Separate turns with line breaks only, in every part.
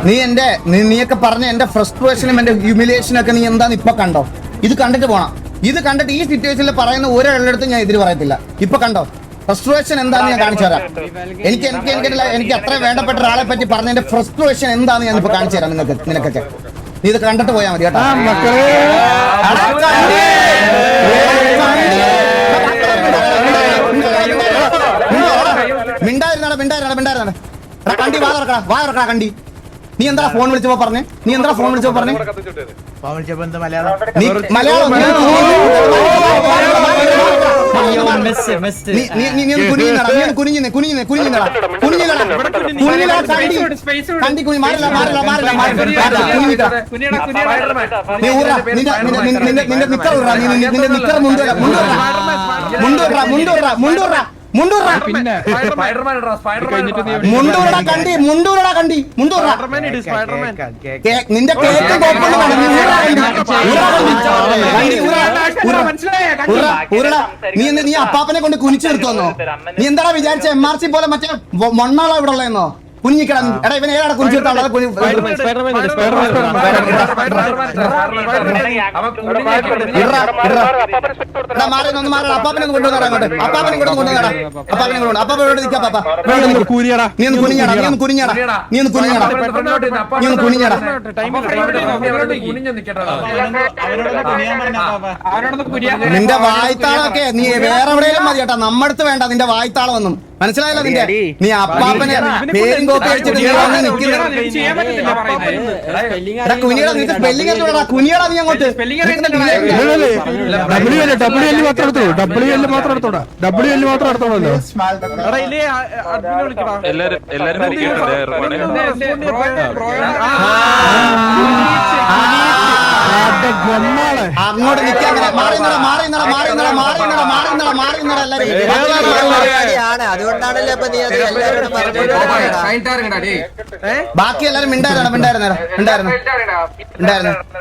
നീയൊക്കെ പറഞ്ഞ എന്റെ ഫ്രസ്ട്രേഷനും എന്റെ ഹ്യൂമിലിയേഷനും ഒക്കെ നീ എന്താന്ന് ഇപ്പൊ കണ്ടോ? ഇത് കണ്ടിട്ട് പോണം. ഇത് കണ്ടിട്ട് ഈ സിറ്റുവേഷനിൽ പറയുന്ന ഒരാളുടെ ഞാൻ എതിര് പറയത്തില്ല. ഇപ്പൊ കണ്ടോ ഫ്രസ്ട്രേഷൻ എന്താന്ന് ഞാൻ കാണിച്ചു തരാം. എനിക്ക് അത്ര വേണ്ടപ്പെട്ട ഒരാളെ പറ്റി പറഞ്ഞതിന്റെ ഫ്രസ്ട്രേഷൻ എന്താന്ന് ഞാൻ ഇപ്പൊ കാണിച്ചു തരാം നിനക്കൊക്കെ. നീ ഇത് കണ്ടിട്ട് പോയാൽ മതി കേട്ടോ. മിണ്ടായിരുന്നാ കണ്ടി വാറക്കടാ കണ്ടി. നീ എന്താ ഫോൺ വിളിച്ചപ്പോ പറഞ്ഞേ? നിന്റെ നീ അപ്പാപ്പനെ കൊണ്ട് കുനിച്ചു നിർത്തുവന്നോ? നീ എന്താ വിചാരിച്ച MRC പോലെ മറ്റേ മണ്ണാളോ ഇവിടെ ഉള്ളതെന്നോ? കുഞ്ഞിക്കട എടാ ഇവൻ ഏതാണ് കുഞ്ഞു നിർത്താൻ അപ്പാപ്പനെ കൊണ്ടുവന്നാ അങ്ങോട്ട്. അപ്പാപ്പനെ കൊണ്ടുവന്നാ അപ്പാപ്പനോട് നിൽക്കാം. നീ ഒന്ന് കുനിഞ്ഞടാ. നിന്റെ വായ്ത്താളൊക്കെ നീ വേറെ എവിടെയും മതി കേട്ടാ. നമ്മടുത്ത് വേണ്ട നിന്റെ വായ്ത്താളം ഒന്നും. മനസ്സിലായല്ലോ നിന്റെ? നീ അപ്പാപ്പനെ പേരും കോപ്പി അടിച്ചിട്ട് കുനിയടാ. നിനക്ക് സ്പെല്ലിംഗ് എന്തോടാ? കുനിയടാ നീ അങ്ങോട്ട്. അങ്ങോട്ട് നിൽക്കാൻ അതുകൊണ്ടാണല്ലോ ബാക്കി എല്ലാരും മിണ്ടായിരുന്നു.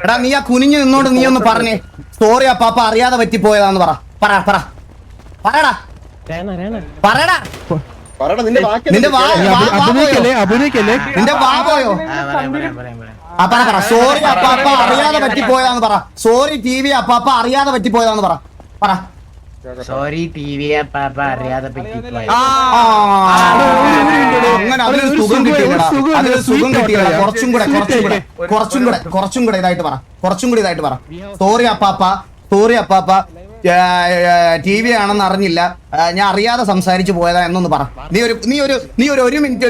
എടാ നീ ആ കുനിഞ്ഞു നിന്നോണ്ട് നീ ഒന്ന് പറഞ്ഞേ. സോറി ആ പാപ്പ അറിയാതെ പറ്റിപ്പോയതാന്ന് പറയടാ. നിന്റെ വാ പോയോ? പറ. സോറി അപ്പാപ്പ അറിയാതെ പറ്റിപ്പോയതാന്ന് പറ. സോറി TV അപ്പാപ്പ അറിയാതെ പറ്റിപ്പോയതാന്ന് പറ.
സോറി TV അപ്പാപ്പ അറിയാതെ പറ്റിപ്പോയി.
അങ്ങനെ അതിലൊരു സുഖം കിട്ടിയില്ല. കുറച്ചും കൂടെ ഇതായിട്ട് പറ. സോറി അപ്പാപ്പ TV ആണെന്ന് അറിഞ്ഞില്ല, ഞാൻ അറിയാതെ സംസാരിച്ചു പോയതാ എന്നൊന്ന് പറ. നീ ഒരു മിനിറ്റ്